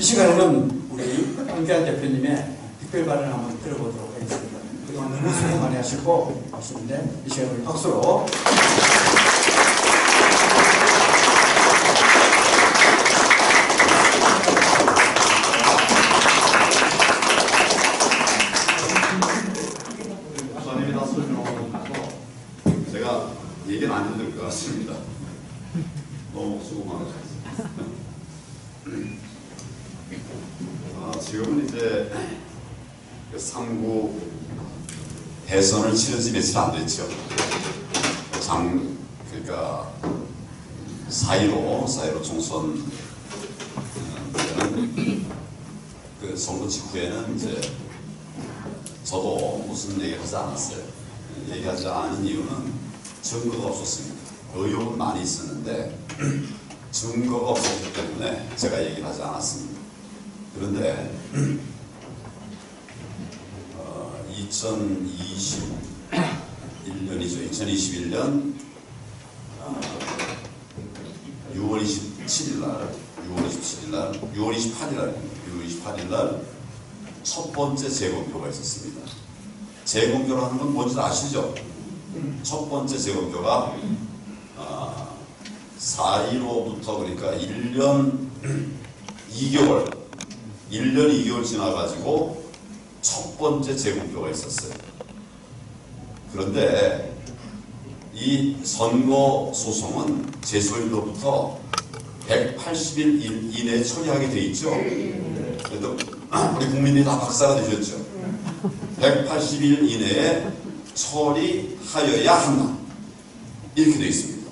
이 시간에는 우리 황교안 대표님의 특별 발언을 한번 들어보도록 하겠습니다. 그동안 너무 수고 많이 하시고 하시는데 이 시간에 우리 박수로 선임이 다 설명하면서 제가 얘기는 안 해도 될 것 같습니다. 너무 수고 많으셨습니다. 지금은 이제 3구 대선을 치른 지 며칠 안 됐죠. 그러니까 4.15 총선 그 선거 직후에는 이제 저도 무슨 얘기를 하지 않았어요. 얘기하지 않은 이유는 증거가 없었습니다. 의혹은 많이 있었는데 증거가 없었기 때문에 제가 얘기를 하지 않았습니다. 그런데 2021년이죠. 2021년 6월 27일 날, 6월 28일 날 첫 번째 재검표가 있었습니다. 재검표라는 건 뭔지 아시죠? 첫 번째 재검표가 4.15부터 그러니까 1년 2개월 지나가지고 첫 번째 재검표가 있었어요. 그런데 이 선거 소송은 제소일로부터 180일 이내에 처리하게 돼 있죠. 그래도 우리 국민들이 다 박사가 되셨죠. 180일 이내에 처리하여야 한다. 이렇게 되어 있습니다.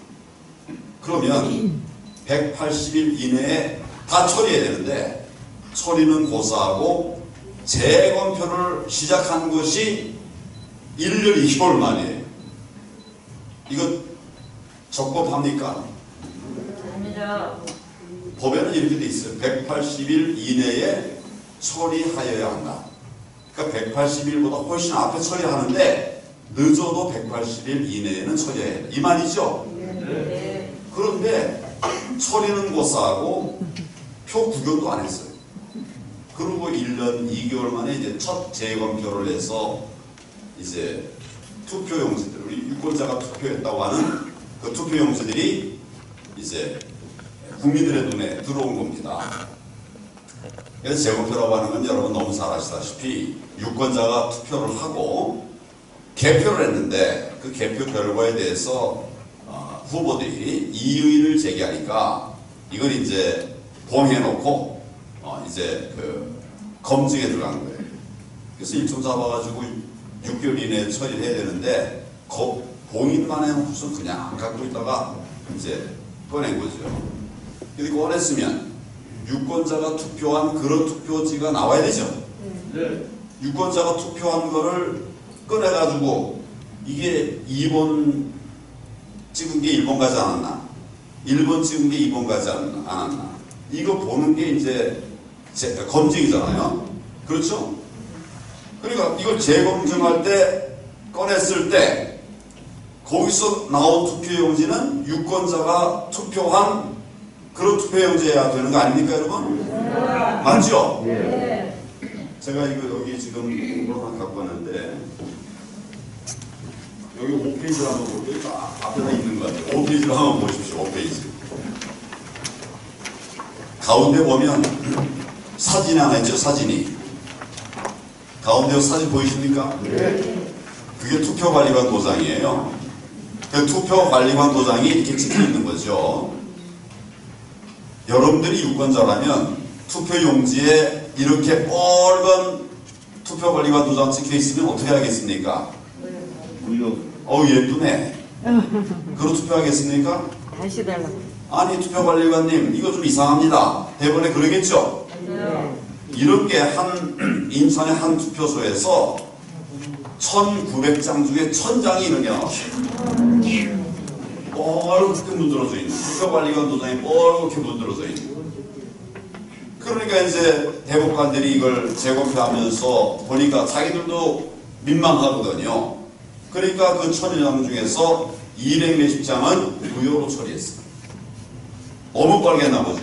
그러면 180일 이내에 다 처리해야 되는데 처리는 고사하고 재검표를 시작한 것이 1년 2개월 만이에요. 이거 적법합니까? 아니죠. 법에는 이렇게 돼 있어요. 180일 이내에 처리하여야 한다. 그러니까 180일보다 훨씬 앞에 처리하는데 늦어도 180일 이내에는 처리해야 된다. 이 말이죠? 네. 그런데 처리는 고사하고 표 구경도 안 했어요. 그리고 1년 2개월 만에 이제 첫 재검표를 해서 이제 투표용지들, 우리 유권자가 투표했다고 하는 그 투표용지들이 이제 국민들의 눈에 들어온 겁니다. 그래서 재검표라고 하는 건 여러분 너무 잘 아시다시피 유권자가 투표를 하고 개표를 했는데 그 개표 결과에 대해서 후보들이 이의를 제기하니까 이걸 이제 봉해놓고 이제 그 검증에 들어간 거예요. 그래서 일정 잡아가지고 6개월 이내에 처리를 해야 되는데 봉인만 해놓고서 그냥 안 갖고 있다가 이제 꺼낸 거죠. 근데 꺼냈으면 유권자가 투표한 그런 투표지가 나와야 되죠. 네. 유권자가 투표한 거를 꺼내가지고 이게 2번 찍은 게 1번 가지 않았나? 1번 찍은 게 2번 가지 않았나? 이거 보는 게 이제 검증이잖아요. 그렇죠? 그러니까 이걸 재검증할 때 꺼냈을 때 거기서 나온 투표용지는 유권자가 투표한 그런 투표용지여야 되는 거 아닙니까, 여러분? 맞죠? 네. 제가 이거 여기 지금 이걸 하나 갖고 왔는데 여기 5페이지를 한번 볼게요. 앞에다 있는 거 같아요. 5페이지를 한번 보십시오. 5페이지. 가운데 보면 사진이 하나 있죠. 사진이. 가운데 사진 보이십니까? 네. 그게 투표관리관 도장이에요. 그 투표관리관 도장이 이렇게 찍혀 있는 거죠. 여러분들이 유권자라면 투표용지에 이렇게 빨간 투표관리관 도장 찍혀 있으면 어떻게 하겠습니까? 예쁘네. 그럼 투표하겠습니까? 다시 달라고. 아니 투표관리관님 이거 좀 이상합니다. 대본에 그러겠죠? 이런 게 인천의 한 투표소에서 1900장 중에 1000장이 이런 게 나왔어요. 뻘겋게 문드러져 있는 투표관리관 도장이 뻘겋게 문드러져 있는. 그러니까 이제 대법관들이 이걸 재검표하면서 보니까 자기들도 민망하거든요. 그러니까 그 1000장 중에서 200몇십 장은 무효로 처리했어요. 너무 빨개 나보죠.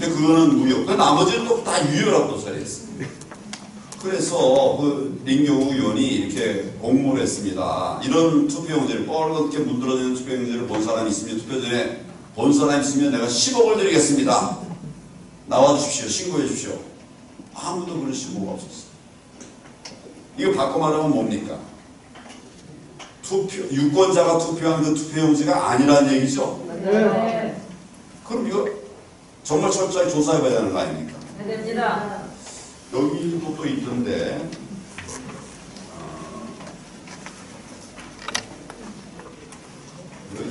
근데 그거는 무효. 그 나머지는 또 다 유효라고 또 처리했어요. 그래서 그林경우 의원이 이렇게 공모를 했습니다. 이런 투표용지를 뻘겋게 문드러지는 투표용지를 본 사람이 있으면 투표 전에 본 사람이 있으면 내가 10억을 드리겠습니다. 나와주십시오. 신고해 주십시오. 아무도 그런 신고가 없었어요. 이거 바꿔 말하면 뭡니까? 유권자가 투표한 그 투표용지가 아니라는 얘기죠? 네. 그럼 이거 정말 철저히 조사해봐야 되는 거 아닙니까? 네, 됩니다. 여기도 또 있던데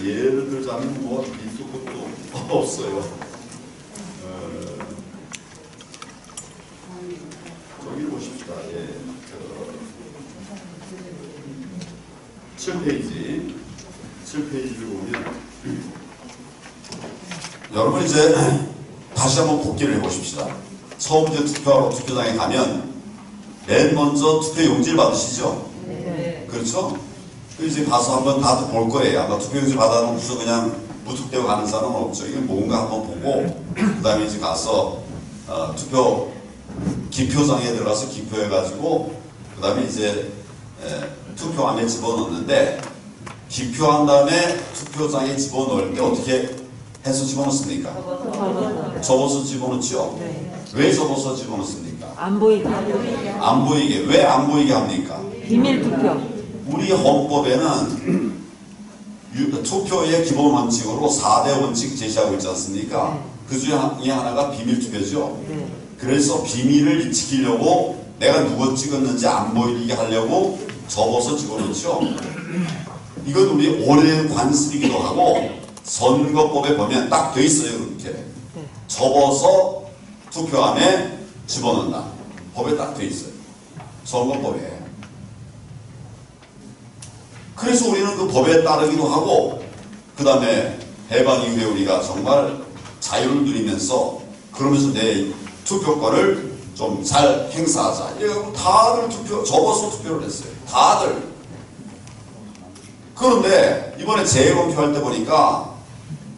예를 들자면 뭐 밑도 끝도 없어요. 저기 보십시다. 예. 7페이지를 보면 여러분 이제 다시 한번 복기를 해보십시다. 처음 이제 투표하러 투표장에 가면 맨 먼저 투표 용지를 받으시죠? 네. 그렇죠? 이제 가서 한번 다들 볼 거예요. 아마 투표 용지 받아놓고서 그냥 무턱대고 가는 사람은 없죠. 이게 뭔가 한번 보고 그 다음에 이제 가서 투표 기표장에 들어가서 기표해가지고 그 다음에 이제 투표함에 집어넣는데 기표한 다음에 투표장에 집어넣을 때 어떻게 해서 집어넣습니까? 접어서 집어넣죠? 네. 왜 접어서 집어넣습니까? 안 보이게. 안 보이게. 왜 안 보이게 합니까? 비밀 투표. 우리 헌법에는 투표의 기본 원칙으로 4대 원칙 제시하고 있지 않습니까? 그 중에 하나가 비밀 투표죠. 네. 그래서 비밀을 지키려고 내가 누구 찍었는지 안 보이게 하려고 접어서 집어넣죠. 이건 우리 오래된 관습이기도 하고 선거법에 보면 딱 돼 있어요. 그렇게 접어서 투표함에 집어넣는다. 법에 딱 돼 있어요. 선거법에. 그래서 우리는 그 법에 따르기도 하고 그 다음에 해방 이후에 우리가 정말 자유를 누리면서 그러면서 내 투표권을 좀 잘 행사하자. 이래갖고 다들 접어서 투표를 했어요. 다들. 그런데 이번에 재검표할 때 보니까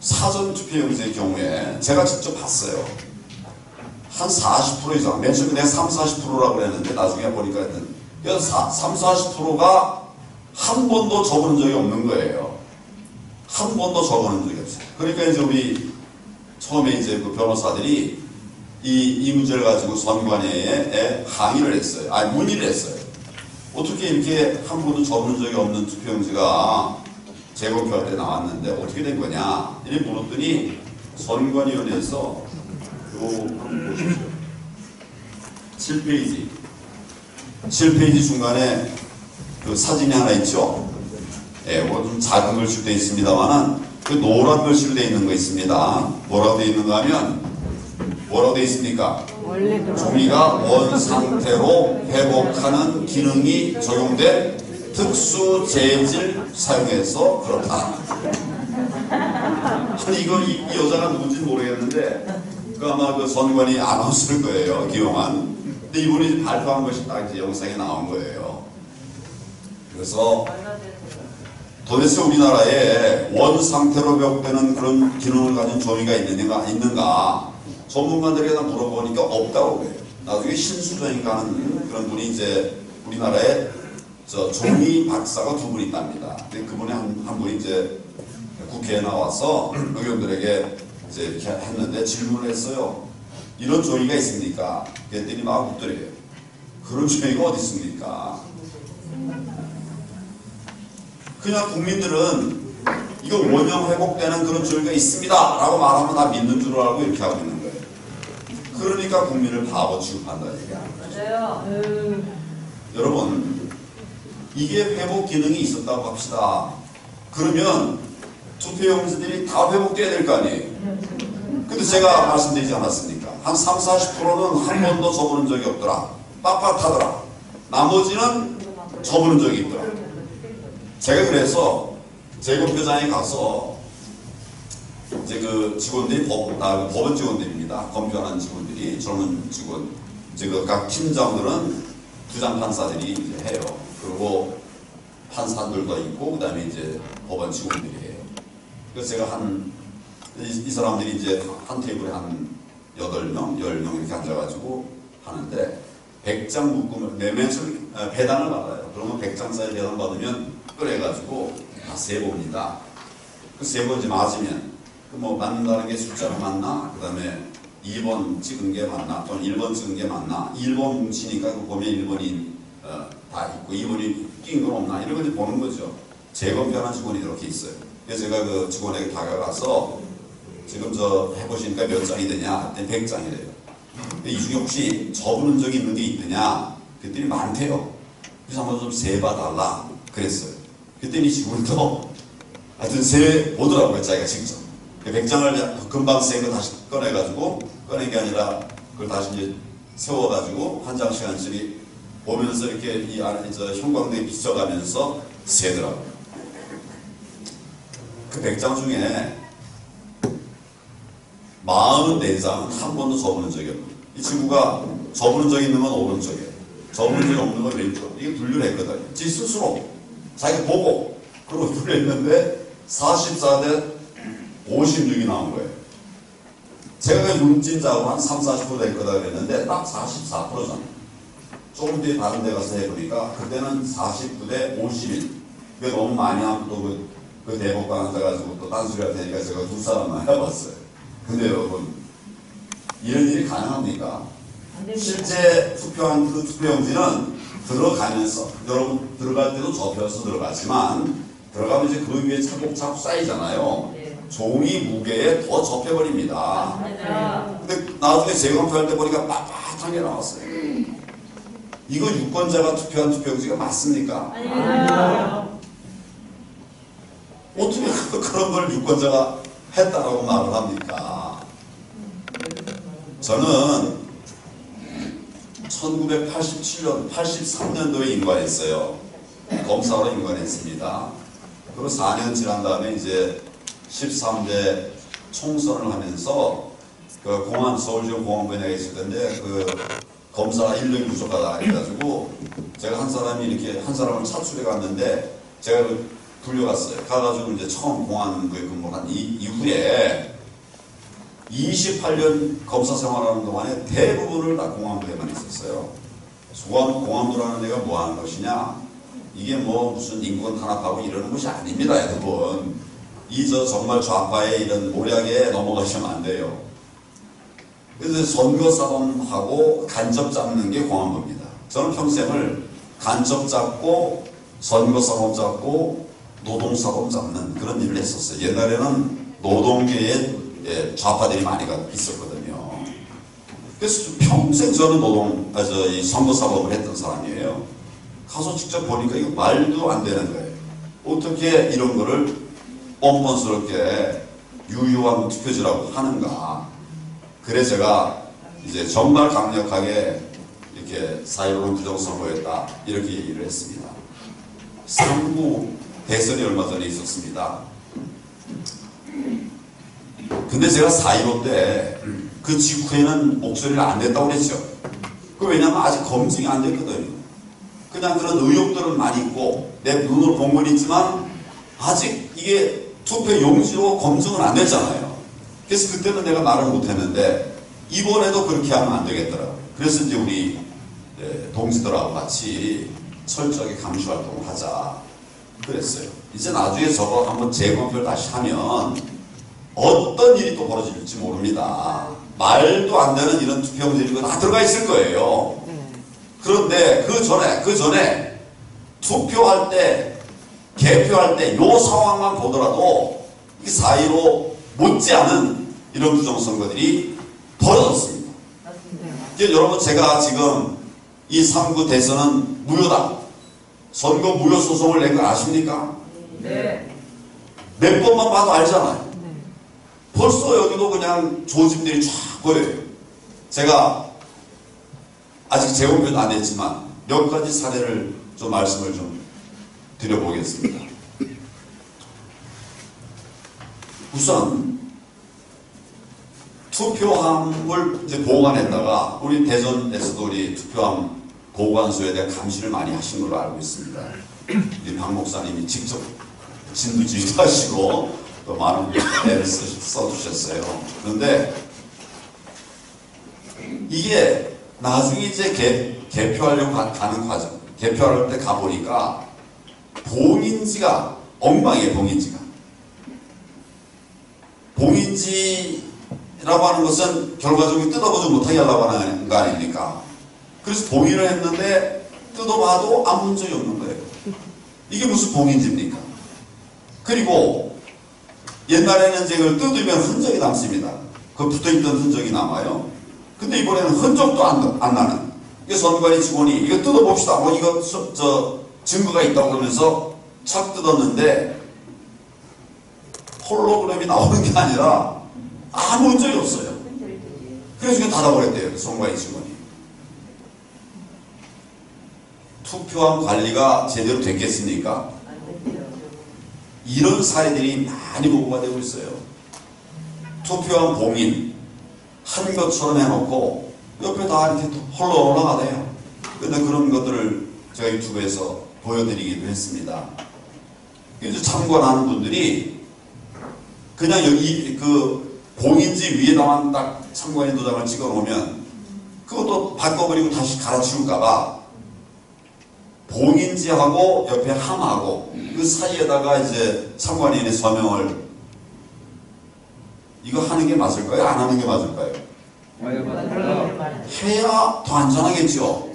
사전 투표용지의 경우에 제가 직접 봤어요. 한 40% 이상. 맨 처음에 내가 30~40%라고 그랬는데 나중에 보니까 30~40%가 한 번도 적은 적이 없는 거예요. 한 번도 적은 적이 없어요. 그러니까 이제 우리 처음에 이제 그 변호사들이 이 문제를 가지고 선관위에 항의를 했어요. 아니, 문의를 했어요. 어떻게 이렇게 한 번도 적은 적이 없는 투표용지가 재검표할 때 나왔는데 어떻게 된 거냐? 이렇게 물었더니 선관위원회에서 요 한번 보십시오. 7페이지 중간에 그 사진이 하나 있죠? 예, 뭐 좀 작은 글씨로 되어 있습니다만은 그 노란 글씨로 되어 있는 거 있습니다. 뭐라고 되어 있는가 하면 뭐라고 되어 있습니까? 종이가 원 상태로 회복하는 기능이 적용된 특수 재질 사용해서 그렇다. 아니 이 여자가 누군지 모르겠는데 그 아마 그 선관위 아나운서일 거예요. 기용한. 근데 이분이 발표한 것이 딱 이제 영상에 나온 거예요. 그래서 도대체 우리나라에 원 상태로 회복되는 그런 기능을 가진 종이가 있는가 전문가들에게 다 물어보니까 없다고 그래요. 나중에 신수정인가 하는 그런 분이 이제 우리나라에 종이 박사가 두 분 있답니다. 근데 그분이 한 분이 이제 국회에 나와서 의원들에게 이제 이렇게 했는데 질문을 했어요. 이런 종이가 있습니까? 그랬더니 막 웃더래요. 그런 종이가 어디 있습니까? 그냥 국민들은 이거 원형 회복되는 그런 종이가 있습니다 라고 말하면 다 믿는 줄 알고 이렇게 하고 있는 거예요. 그러니까 국민을 바보 취급한다는 얘기야. 맞아요. 여러분 이게 회복 기능이 있었다고 합시다. 그러면 투표용지들이 다 회복돼야 될 거 아니에요. 근데 제가 말씀드리지 않았습니까? 한 30~40%는 한 번도 접어놓은 적이 없더라. 빳빳하더라. 나머지는 접어놓은 적이 있더라. 제가 그래서 재검표장에 가서 이제 그 직원들이 법원 직원들입니다. 검표하는 직원들이 젊은 직원. 이제 그 각 팀장들은 부장 판사들이 이제 해요. 그리고 판사들도 있고 그다음에 이제 법원 직원들이 해요. 그래서 제가 이 사람들이 이제 한 테이블에 한 8명, 10명 이렇게 앉아가지고 하는데 100장 묶음을 매매출 배당을 받아요. 그러면 100장짜리 배당 받으면 꺼내가지고 다 세봅니다. 그 세 번 이제 맞으면 그 뭐 맞는다는 게 숫자가 맞나? 그 다음에 2번 찍은 게 맞나? 또는 1번 찍은 게 맞나? 1번 뭉치니까 그 보면 1번이 다 있고 2번이 낀 건 없나? 이런 걸 이제 보는 거죠. 재검표하는 직원이 이렇게 있어요. 그래서 제가 그 직원에게 다가가서 지금 저 해보시니까 몇 장이 되냐? 100장이래요. 이 중에 혹시 접은 적이 있는 게 있느냐? 그랬더니 많대요. 그래서 한번 좀 세봐달라 그랬어요. 그랬더니 이 직원도 하여튼 세보더라고요. 자기가 직접. 100장을 금방 센 거 다시 꺼내가지고 꺼낸 게 아니라 그걸 다시 이제 세워가지고 한 장씩 한 장씩 보면서 이렇게 이 안에 저 형광등에 비춰가면서 세더라고요. 그 100장 중에 44장은 한 번도 접은 적이 없어요. 이 친구가 접은 적이 있는 건 오른쪽이에요. 접은 적이 없는 건 왼쪽. 이게 분류를 했거든요. 지 스스로 자기가 보고 그러고 분류했는데 44대 56이 나온 거예요. 제가 융진자고 한 3, 40% 될 거다 그랬는데 딱 44%잖아요. 조금 뒤에 다른 데 가서 해보니까 그때는 49대 51. 그게 너무 많이 하면 또 그 대법관 앉아가지고 또 딴소리 할 테니까 제가 두 사람만 해봤어요. 근데 여러분, 이런 일이 가능합니까? 실제 투표한 그 투표용지는 들어가면서, 여러분 들어갈 때도 접혀서 들어가지만 들어가면 이제 그 위에 차곡차곡 쌓이잖아요. 종이 무게에 더 접혀버립니다. 근데 나중에 재검표할 때 보니까 빳빳한 게 나왔어요. 이거 유권자가 투표한 투표용지가 맞습니까? 아니요. 어떻게 그런 걸 유권자가 했다라고 말을 합니까? 저는 1987년, 83년도에 임관했어요. 검사로 임관했습니다. 그리고 4년 지난 다음에 이제 13대 총선을 하면서 그 공안, 서울지역 공안부에 내가 있을 텐데 그 검사가 인력이 부족하다 해가지고 제가 한 사람이 이렇게 한 사람을 차출해 갔는데 제가 불려갔어요. 가가지고 이제 처음 공안부에 근무를 한 이후에 28년 검사 생활하는 동안에 대부분을 다 공안부에만 있었어요. 공안부라는 데가 뭐 하는 것이냐? 이게 뭐 무슨 인권 탄압하고 이러는 것이 아닙니다, 여러분. 정말 좌파의 이런 모략에 넘어가시면 안 돼요. 그래서 선거사범하고 간접 잡는 게 공안부입니다. 저는 평생을 간접 잡고 선거사범 잡고 노동사범 잡는 그런 일을 했었어요. 옛날에는 노동계에 좌파들이 많이 있었거든요. 그래서 평생 저는 선거사범을 했던 사람이에요. 가서 직접 보니까 이거 말도 안 되는 거예요. 어떻게 이런 거를 뻔뻔스럽게 유효한 투표지라고 하는가. 그래 제가 이제 정말 강력하게 이렇게 4.15는 부정선거였다 이렇게 얘기를 했습니다. 3부 대선이 얼마 전에 있었습니다. 근데 제가 4.15 때 그 직후에는 목소리를 안 냈다고 그랬죠. 왜냐하면 아직 검증이 안 됐거든요. 그냥 그런 의혹들은 많이 있고 내 눈으로 본 건 있지만 아직 이게 투표 용지로 검증은 안 됐잖아요. 그래서 그때는 내가 말을 못했는데 이번에도 그렇게 하면 안 되겠더라고요. 그래서 이제 우리 동지들하고 같이 철저하게 감시 활동을 하자 그랬어요. 이제 나중에 저거 한번 재검표를 다시 하면 어떤 일이 또 벌어질지 모릅니다. 말도 안 되는 이런 투표용지 다 들어가 있을 거예요. 그런데 그 전에 투표할 때 개표할 때 요 상황만 보더라도 4.15 못지않은 이런 부정선거들이 벌어졌습니다. 여러분 제가 지금 이 3구 대선은 무효다. 선거 무효 소송을 낸 거 아십니까? 네. 몇 번만 봐도 알잖아요. 벌써 여기도 그냥 조짐들이 쫙 보여요. 제가 아직 재검표는 안 했지만 몇 가지 사례를 좀 말씀을 좀 드려보겠습니다. 우선 투표함을 이제 보관했다가 우리 대전에서도 우리 투표함 보관소에 대한 감시를 많이 하신 걸로 알고 있습니다. 우리 박 목사님이 직접 진두지휘도 하시고 또 많은 애를 써주셨어요. 그런데 이게 나중에 이제 개표하려고 가는 과정, 개표할 때 가보니까 봉인지가 엉망이에요. 봉인지라고 하는 것은 결과적으로 뜯어보지 못하게 하려고 하는 거 아닙니까? 그래서 봉인을 했는데 뜯어봐도 아무 문제가 없는 거예요. 이게 무슨 봉인지입니까? 그리고 옛날에는 이제 그걸 뜯으면 흔적이 남습니다. 그 붙어있던 흔적이 남아요. 근데 이번에는 흔적도 안 나는. 이게 선관위 직원이 이거 뜯어봅시다. 뭐 이거 증거가 있다고 그러면서 착 뜯었는데 홀로그램이 나오는 게 아니라 아무 흔적이 없어요. 그래서 이거 닫아버렸대요. 선관위 직원이. 투표함 관리가 제대로 됐겠습니까? 이런 사례들이 많이 보고가 되고 있어요. 투표함 봉인 한 것처럼 해놓고 옆에 다 이렇게 홀로 올라가네요. 근데 그런 것들을 제가 유튜브에서 보여드리기도 했습니다. 이제 참관하는 분들이 그냥 여기 그 봉인지 위에다만 딱 참관인 도장을 찍어 놓으면 그것도 바꿔버리고 다시 갈아치울까봐 봉인지하고 옆에 함하고 그 사이에다가 이제 참관인의 서명을 이거 하는 게 맞을까요? 안 하는 게 맞을까요? 해야 더 안전하겠죠.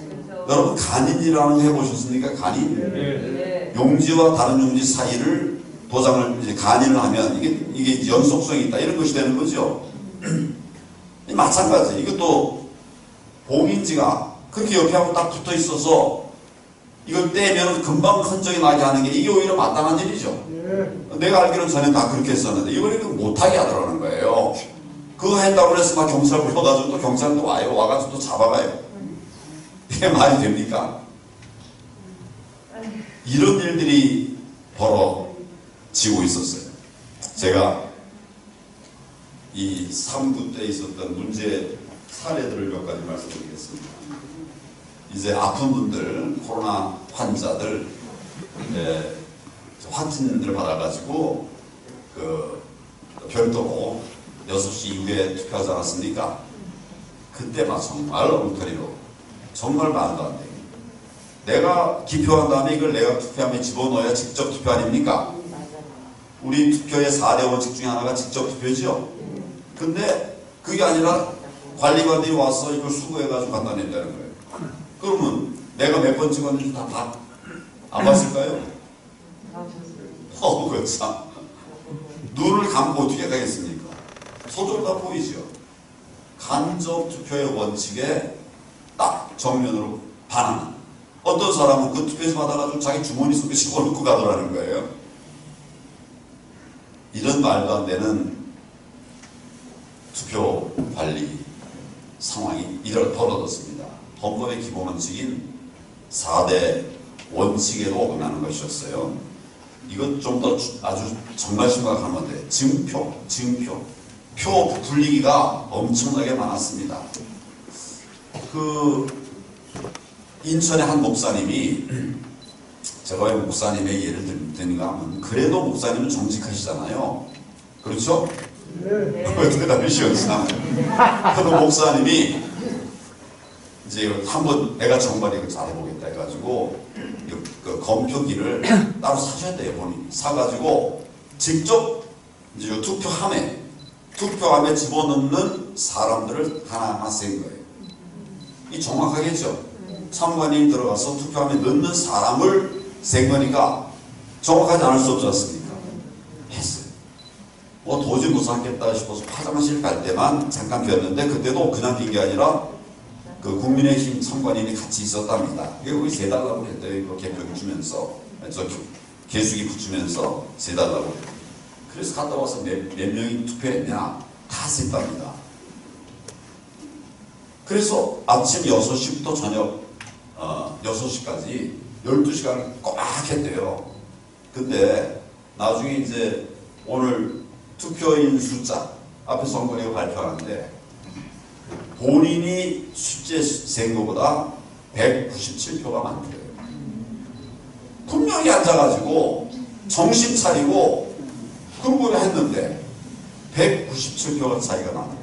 여러분 간인이라는 거 해보셨습니까? 간인? 네. 용지와 다른 용지 사이를 도장을 이제 간인을 하면 이게 연속성이 있다 이런 것이 되는 거죠. 마찬가지. 이것도 봉인지가 그렇게 옆에 하고 딱 붙어 있어서 이걸 떼면 금방 흔적이 나게 하는 게 이게 오히려 마땅한 일이죠. 내가 알기로는 전에 다 그렇게 했었는데 이번에는 못하게 하더라는 거예요. 그거 했다고 해서 막 경찰 불러가지고 또 경찰도 와요. 와가지고 또 잡아가요. 이게 말이 됩니까? 이런 일들이 벌어지고 있었어요. 제가 이 3부 때 있었던 문제 사례들을 몇 가지 말씀드리겠습니다. 이제 아픈 분들, 코로나 환자들, 확진을 받아가지고, 별도로 6시 이후에 투표하지 않았습니까? 그때 막 정말 엉터리로, 정말 말도 안 돼요. 내가 기표한 다음에 이걸 내가 투표함에 집어넣어야 직접 투표 아닙니까? 우리 투표의 4대 원칙 중에 하나가 직접 투표죠? 근데 그게 아니라 관리관들이 와서 이걸 수거해가지고 갖다 낸다는 거예요. 그러면 내가 몇 번 찍었는지 다 안 봤을까요? 그 참. 눈을 감고 어떻게 가겠습니까? 소절 다 보이죠? 간접 투표의 원칙에 딱 정면으로 반하는. 어떤 사람은 그 투표에서 받아가지고 자기 주머니 속에 집어넣고 가더라는 거예요. 이런 말도 안 되는 투표 관리 상황이 벌어졌습니다. 헌법의 기본 원칙인 4대 원칙에도 어긋나는 것이었어요. 이것 좀 더 아주 정말 심각한 건데 증표 표 굴리기가 엄청나게 많았습니다. 인천의 한 목사님이 제가 왜 목사님의 예를 드는가 하면 그래도 목사님은 정직하시잖아요. 그렇죠? 왜 대답이시었나? 그 목사님이 이제 한번 내가 정말 이거 잘해보겠다 해가지고 그 검표기를 따로 사셨대요. 본인이 사가지고 직접 이제 투표함에 집어넣는 사람들을 하나하나 센 거예요. 이 정확하겠죠? 참관인이 들어가서 투표함에 넣는 사람을 센 거니까 정확하지 않을 수 없지 않습니까? 했어요. 뭐 도저히 못 참겠다 싶어서 화장실 갈 때만 잠깐 비었는데 그때도 그냥 빈 게 아니라 그 국민의힘 참관인이 같이 있었답니다. 우리 세달라고 했대요. 이거 개표기 주면서 개수기 붙이면서 세달라고. 그래서 갔다 와서 몇 명이 투표했냐 다 셌답니다. 그래서 아침 6시부터 저녁 6시까지 12시간을 꼬박 했대요. 근데 나중에 이제 오늘 투표인 숫자 앞에 선관위가 발표하는데 본인이 숫자 센 것보다 197표가 많대요. 분명히 앉아가지고 정신 차리고 그런 걸 했는데 197표가 차이가 나요.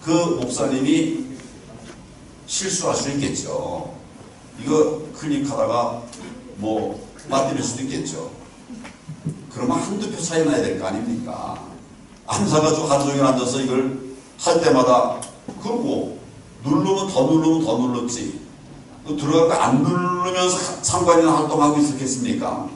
그 목사님이 실수할 수 있겠죠. 이거 클릭하다가 뭐 맞들릴 수도 있겠죠. 그러면 한두 표 차이 나야 될 거 아닙니까? 앉아가지고 하루 종일 앉아서 이걸 할 때마다 그러고 누르면 더 눌렀지. 들어가고 안 누르면서 상관이나 활동하고 있었겠습니까?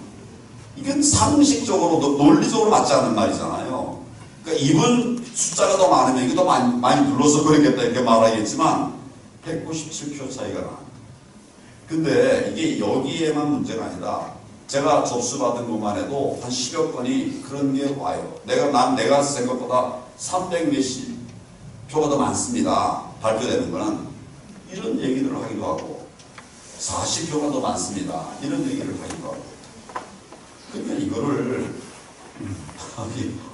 이건 상식적으로 논리적으로 맞지 않는 말이잖아요. 그러니까 이분 숫자가 더 많으면 이게 더 많이 눌러서 그러겠다 이렇게 말하겠지만 197표 차이가 나. 근데 이게 여기에만 문제가 아니라 제가 접수받은 것만 해도 한 10여 건이 그런 게 와요. 내가 생각보다 300 몇십 표가 더 많습니다. 발표되는 거는 이런 얘기들을 하기도 하고 40표가 더 많습니다. 이런 얘기를 하기도 하고. 그러니까 이거를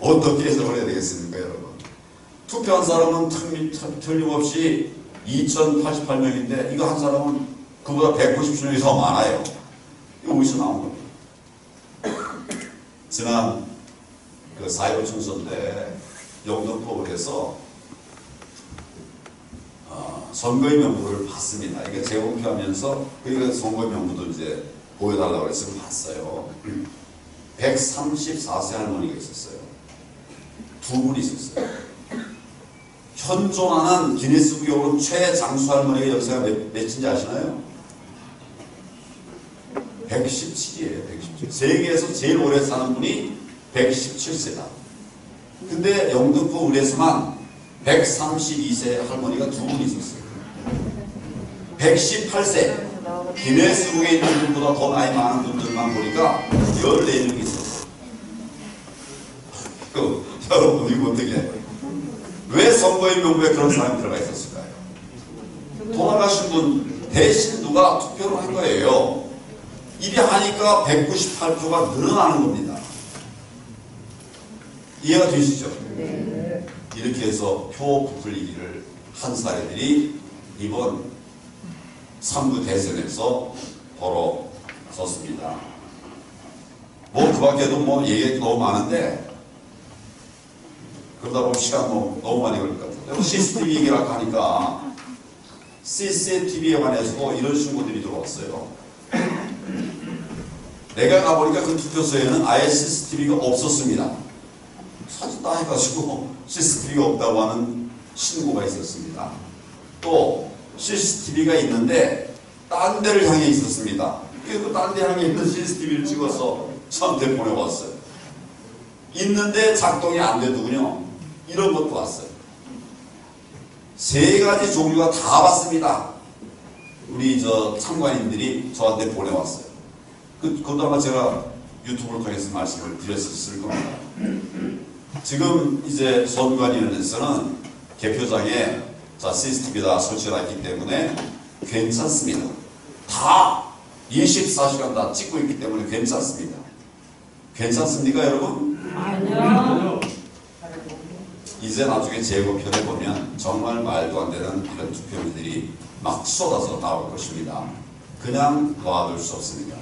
어떻게 해석을 해야 되겠습니까, 여러분? 투표한 사람은 틀림없이 2088명인데 이거 한 사람은 그보다 190명이 더 많아요. 이거 어디서 나온 겁니까? 지난 그 4.15 총선 때 영등포을 해서 선거인 명부를 봤습니다. 이게 재검표하면서 그러니까 선거인 명부도 이제 보여달라고 해서 봤어요. 134세 할머니가 있었어요. 두 분이 있었어요. 현존하는 기네스 기록으로 최장수 할머니가 연세가 몇인지 아시나요? 117이에요. 117. 세계에서 제일 오래 사는 분이 117세다. 근데 영등포 을에서만 132세 할머니가 두 분 있었어요. 118세. 기네스북에 있는 분보다 더 나이 많은 분들만 보니까 14명이 있었어요. 여러분 이거 어떻게 해요? 왜 선거인 명부에 그런 사람이 들어가 있었을까요? 돌아가신 분 대신 누가 투표를 한 거예요. 이리 하니까 198표가 늘어나는 겁니다. 이해가 되시죠? 네. 이렇게 해서 표 부풀리기를 한 사례들이 이번 3구 대선에서 벌어졌습니다. 뭐 그 밖에도 뭐 얘기가 너무 많은데 그러다 보면 시간 너무 많이 걸릴 것 같아요. CCTV 얘기라고 하니까 CCTV에 관해서도 이런 신고들이 들어왔어요. 내가 가보니까 그 투표소에는 아예 CCTV가 없었습니다. 사진 다 해가지고 CCTV가 없다고 하는 신고가 있었습니다. 또 CCTV가 있는데 딴 데를 향해 있었습니다. 그래서 딴 데 향해 있는 CCTV를 찍어서 저한테 보내왔어요. 있는데 작동이 안 되더군요. 이런 것도 왔어요. 세 가지 종류가 다 왔습니다. 우리 참관인들이 저한테 보내왔어요. 그것도 아마 제가 유튜브를 통해서 말씀을 드렸을 겁니다. 지금 이제 선관위원회에서는 개표장에 CCTV 다 설치를 했기 때문에 괜찮습니다. 다 24시간 다 찍고 있기 때문에 괜찮습니다. 괜찮습니까, 여러분? 아니요. 이제 나중에 재검표를 보면 정말 말도 안 되는 이런 투표민들이 막 쏟아져 나올 것입니다. 그냥 놔둘 수 없습니다.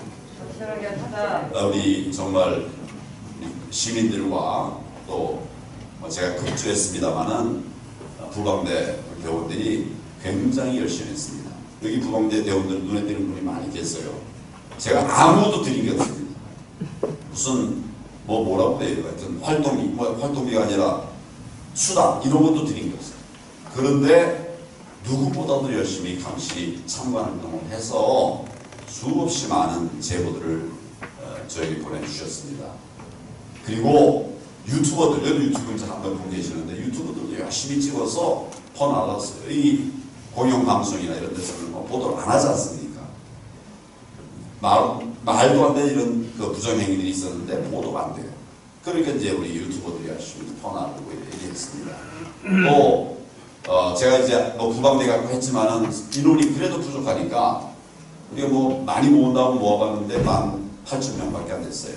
우리 정말 시민들과 또 제가 급주했습니다마는 부방대 대원들이 굉장히 열심히 했습니다. 여기 부방대 대원들 눈에 띄는 분이 많이 계세요. 제가 아무도 드린 게 없습니다. 무슨 뭐라고 해요? 하여튼 활동비가 아니라 수당 이런 것도 드린 게 없어요. 그런데 누구보다도 열심히 감시 참관활동을 해서 수없이 많은 제보들을 저에게 보내주셨습니다. 그리고 유튜버들, 여기 유튜브 이제 한번 보고 계시는데 유튜버들도 열심히 찍어서 퍼나갔어요. 이 공영방송이나 이런 데서는 보도를 안 하지 않습니까? 말도 안 되는 이런 부정행위들이 있었는데 보도가 안 돼요. 그러니까 이제 우리 유튜버들이 열심히 퍼나가고 얘기했습니다. 또 제가 이제 부방대 갖고 했지만은 인원이 그래도 부족하니까 우리가 많이 모은다고 모아봤는데 18,000명밖에 안 됐어요.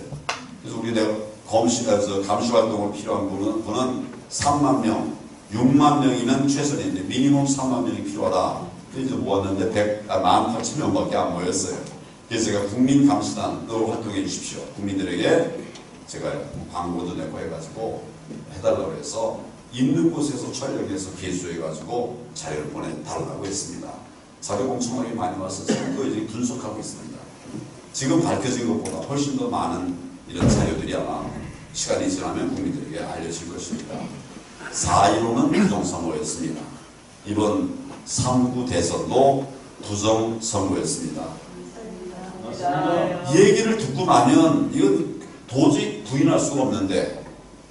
그래서 우리 내가 감시 활동을 필요한 분은 3만 명, 6만 명이면 최선인데 미니멈 3만 명이 필요하다. 그래서 모았는데 18,000명밖에 안 모였어요. 그래서 제가 국민감시단으로 활동해 주십시오. 국민들에게 제가 광고도 내고 해가지고 해달라고 해서 있는 곳에서 촬영해서 개수해가지고 자료를 보내달라고 했습니다. 자료 공청원이 많이 와서 지금 그거 이제 분석하고 있습니다. 지금 밝혀진 것보다 훨씬 더 많은 이런 자료들이 아마 시간이 지나면 국민들에게 알려질 것입니다. 4.15는 부정선거였습니다. 이번 3구 대선도 부정선거였습니다. 이 얘기를 듣고 나면 이건 도저히 부인할 수가 없는데,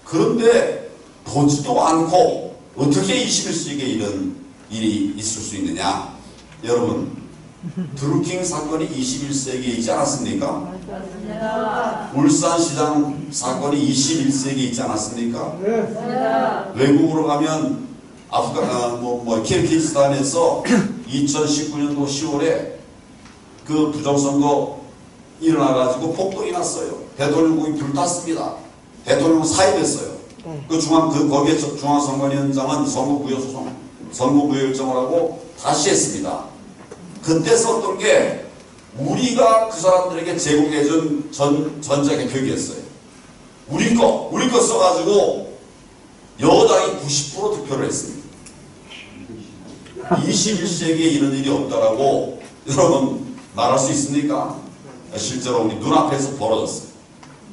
그런데 보지도 않고 어떻게 21세기에 이런 일이 있을 수 있느냐? 여러분, 드루킹 사건이 21세기에 있지 않았습니까? 맞습니다. 울산시장 사건이 21세기에 있지 않았습니까? 맞습니다. 외국으로 가면 키르기스탄에서 2019년도 10월에 그 부정선거 일어나가지고 폭동이 났어요. 대통령궁이 불탔습니다. 대통령 사입했어요. 거기에 중앙선관위원장은 선거부여 요청을 하고 다시 했습니다. 그때 썼던 게 우리가 그 사람들에게 제공해준 전자개표기였어요. 우리 거 써가지고 여당이 90% 득표를 했습니다. 21세기에 이런 일이 없다라고 여러분 말할 수 있습니까? 실제로 우리 눈앞에서 벌어졌어요.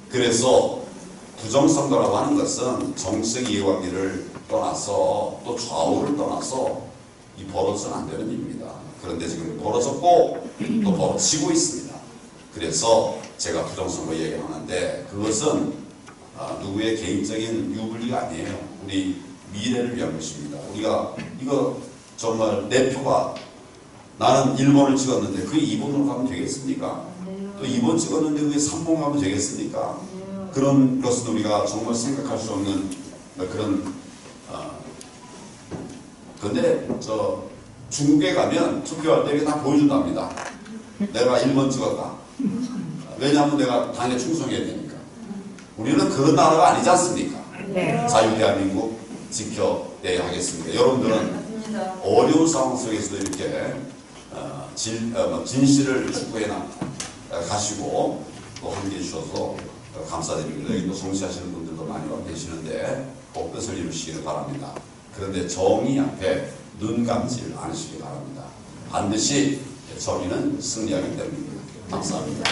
그래서 부정선거라고 하는 것은 정치적 이해관계를 떠나서 또 좌우를 떠나서 이 벌어져서는 안 되는 일입니다. 그런데 지금 벌어졌고 또 벌어지고 있습니다. 그래서 제가 부정선거 얘기하는데 그것은 누구의 개인적인 유불리가 아니에요. 우리 미래를 위한 것입니다. 우리가 이거 정말 내 표가 나는 1번을 찍었는데 그게 2번으로 가면 되겠습니까? 또 2번 찍었는데 그게 3번 가면 되겠습니까? 그런 것은 우리가 정말 생각할 수 없는 그런 근데 중국에 가면 투표할 때 이게 다 보여준답니다. 내가 1번 찍었다. 왜냐하면 내가 당에 충성해야 되니까. 우리는 그런 나라가 아니지 않습니까? 네. 자유대한민국 지켜내야 하겠습니다. 여러분들은 어려운 상황 속에서도 이렇게 진실을 추구해 가시고 또 함께해 주셔서 감사드립니다. 여기 또 성취하시는 분들도 많이 와 계시는데 꼭 뜻을 이루시기를 바랍니다. 그런데 정의 앞에 눈 감지 않으시기 바랍니다. 반드시 정의는 승리하기 때문입니다. 감사합니다.